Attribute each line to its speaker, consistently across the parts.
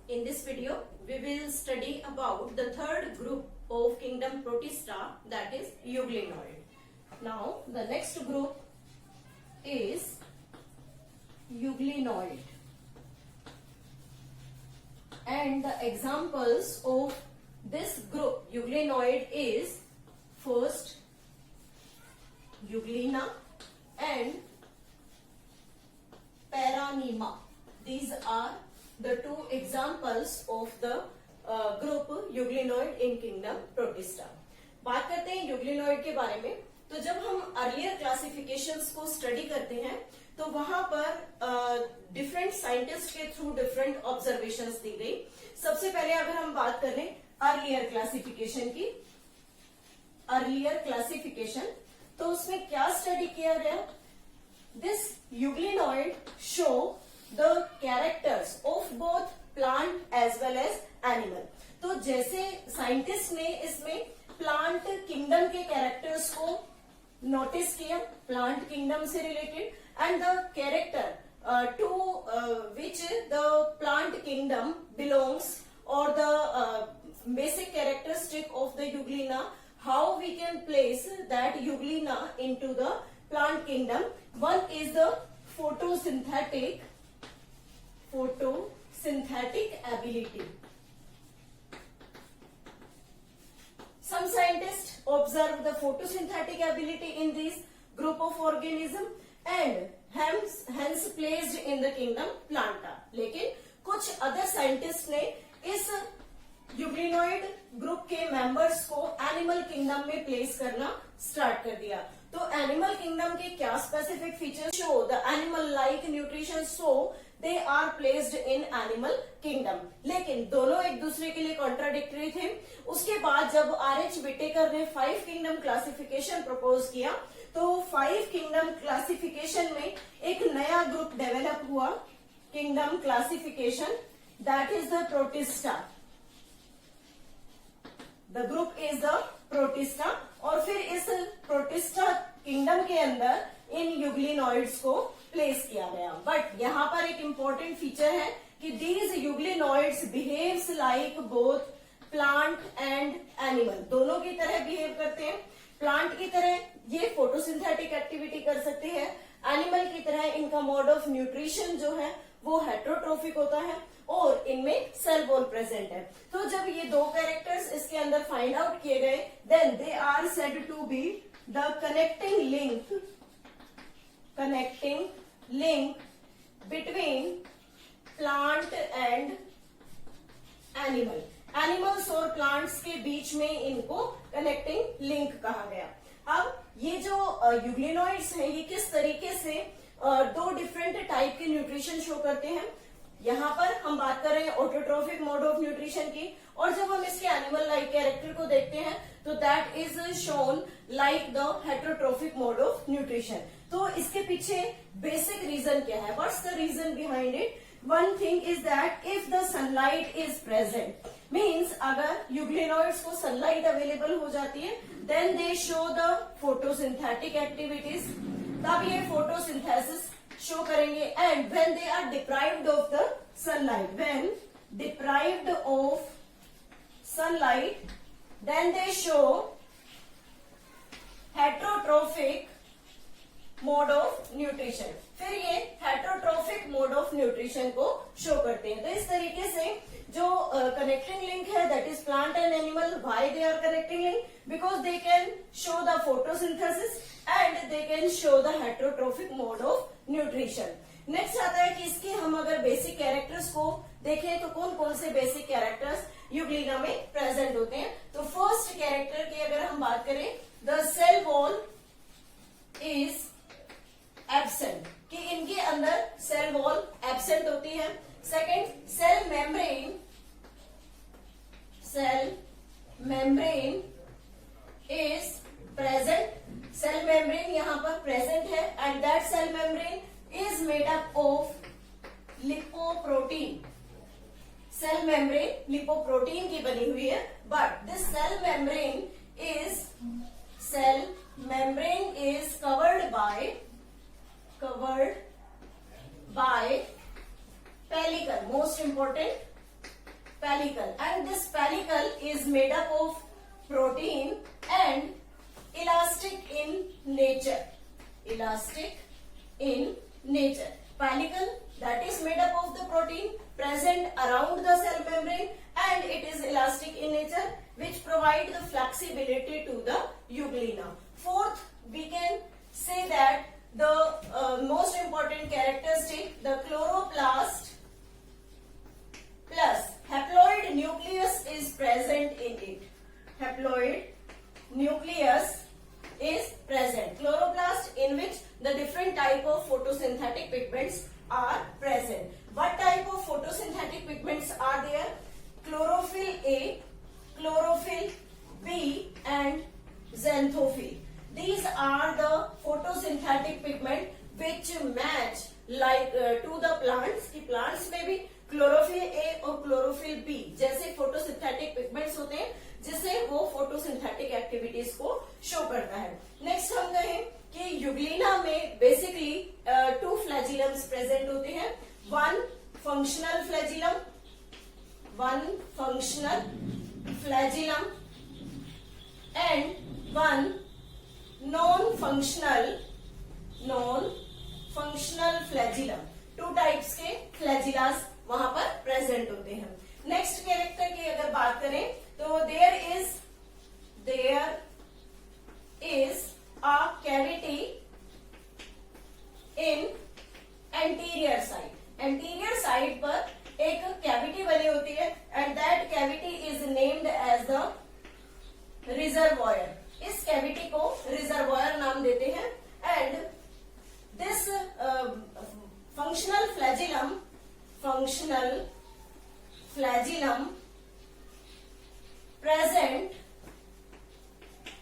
Speaker 1: In this video, we will study about the third group of kingdom Protista, that is Euglenoid. Now, the next group is Euglenoid. And the examples of this group Euglenoid is first Euglena and Paranema. These are the two examples of the group Euglenoid in kingdom Protista. बात करते हैं euglenoid के बारे में. तो जब हम earlier classifications को स्टडी करते हैं तो वहां पर डिफरेंट साइंटिस्ट के थ्रू डिफरेंट ऑब्जर्वेशंस दी गई. सबसे पहले अगर हम बात करें अर्लियर क्लासिफिकेशन की, अर्लियर क्लासिफिकेशन, तो उसमें क्या स्टडी किया गया? This euglenoid show the characters of both plant as well as animal. तो जैसे साइंटिस्ट ने इसमें प्लांट किंगडम के कैरेक्टर्स को नोटिस किया, प्लांट किंगडम से related, and the character to which the plant kingdom belongs और the basic characteristic of the Euglena, how we can place that Euglena into the plant kingdom. One is the photosynthetic ability. Some scientists observe the photosynthetic ability in this group of organism and hence placed in the kingdom Planta. लेकिन कुछ other scientist ने इस euglenoid group के members को animal kingdom में place करना start कर दिया. तो एनिमल किंगडम के क्या specific features show the animal like nutrition, so they are placed in animal kingdom. लेकिन दोनों एक दूसरे के लिए कॉन्ट्राडिक्टरी थे. उसके बाद जब R.H. विटेकर ने 5 किंगडम क्लासिफिकेशन प्रपोज किया तो 5 किंगडम क्लासिफिकेशन में एक नया ग्रुप डेवलप हुआ, kingdom classification, that is the protista. The group is the protista. और फिर इस प्रोटिस्टा किंगडम के अंदर इन यूग्लिनॉइड्स को प्लेस किया गया. बट यहाँ पर एक इंपॉर्टेंट फीचर है कि these euglenoids behaves like both plant and animal. दोनों की तरह बिहेव करते हैं. प्लांट की तरह ये फोटोसिंथेटिक एक्टिविटी कर सकते हैं, एनिमल की तरह इनका मोड ऑफ न्यूट्रिशन जो है वो हेट्रोट्रोफिक होता है और इनमें सेल वॉल प्रेजेंट है. तो जब ये दो कैरेक्टर्स इसके अंदर फाइंड आउट किए गए, then they are said to be the connecting link between plant and animal. Animals और प्लांट्स के बीच में इनको कनेक्टिंग लिंक कहा गया. अब ये जो यूग्लिनॉइड्स हैं ये किस तरीके से दो डिफरेंट टाइप के न्यूट्रिशन शो करते हैं. यहाँ पर हम बात कर रहे हैं ऑटोट्रोफिक मोड ऑफ न्यूट्रिशन की, और जब हम इसके एनिमल लाइक कैरेक्टर को देखते हैं तो that is shown like the heterotrophic mode of nutrition. तो इसके पीछे बेसिक रीजन क्या है? What's the reason behind it? One thing is that if the sunlight is present, means अगर यूग्लिनॉइड्स को सनलाइट अवेलेबल हो जाती है, then they show the photosynthetic activities. तब ये फोटोसिंथेसिस शो करेंगे. And when they are deprived of the sunlight, when deprived of sunlight, then they show heterotrophic mode of nutrition. फिर ये हेट्रोट्रोफिक मोड ऑफ न्यूट्रिशन को show करते हैं. तो इस तरीके से जो कनेक्टिंग लिंक है that is plant and animal. Why they are connecting link? Because they can show the photosynthesis and they can show the heterotrophic mode of nutrition. Next आता है कि इसके हम अगर बेसिक कैरेक्टर्स को देखें तो कौन कौन से बेसिक कैरेक्टर्स यूग्लिना में प्रेजेंट होते हैं. तो फर्स्ट कैरेक्टर की अगर हम बात करें, the cell wall is absent, कि इनके अंदर सेल वॉल एब्सेंट होती है. Second, cell membrane is present. Cell membrane यहाँ पर प्रेजेंट है and that cell membrane is made up of lipoprotein. Cell membrane lipoprotein की बनी हुई है. But this cell membrane is covered by pellicle. Most important, pellicle, and this pellicle is made up of protein and elastic in nature. Elastic in nature. Pellicle, that is made up of the protein present around the cell membrane, and it is elastic in nature, which provide the flexibility to the euglena. Fourth, we can say that the most important characteristic, the chloroplast plus haploid nucleus is present in it. Haploid nucleus is present. Chloroplast, in which the different type of photosynthetic pigments are present. What type of photosynthetic pigments are there? Chlorophyll A, chlorophyll B, and xanthophyll. These are the photosynthetic pigment which match like to the plants. की plants में भी chlorophyll A और chlorophyll B जैसे photosynthetic pigments होते हैं, जिससे वो photosynthetic activities को show करता है. Next हम कहें कि यूग्लिना में basically two flagellums present होते हैं. One functional flagellum and one non-functional flagellum. Two types के flagellas वहां पर present होते हैं. Next character की अगर बात करें तो there is a cavity in anterior side. Anterior side पर एक cavity बनी होती है, and that cavity is named as the reservoir. इस cavity को reservoir नाम देते हैं, and this functional flagellum present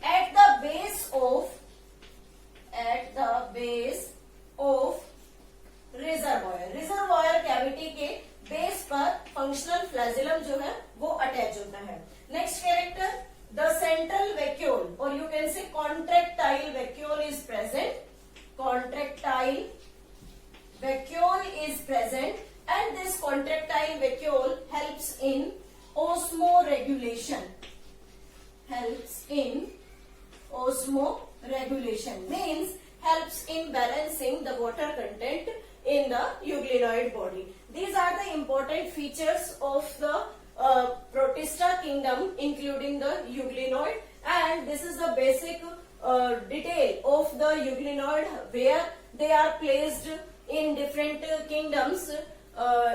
Speaker 1: at the base of reservoir cavity के बेस पर functional flagellum जो है वो अटैच होता है. Next character, the central vacuole, or you can say contractile vacuole is present. Contractile vacuole is present, and this contractile vacuole helps in osmoregulation. Means helps in balancing the water content in the euglenoid body. These are the important features of the Protista kingdom, including the euglenoid, and this is the basic detail of the euglenoid, where they are placed in different kingdoms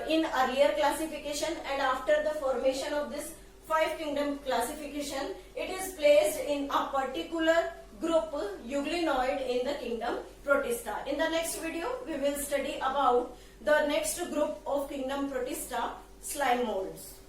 Speaker 1: in earlier classification, and after the formation of this 5 kingdom classification, it is placed in a particular group euglenoid in the kingdom Protista. In the next video, we will study about the next group of kingdom Protista, slime molds.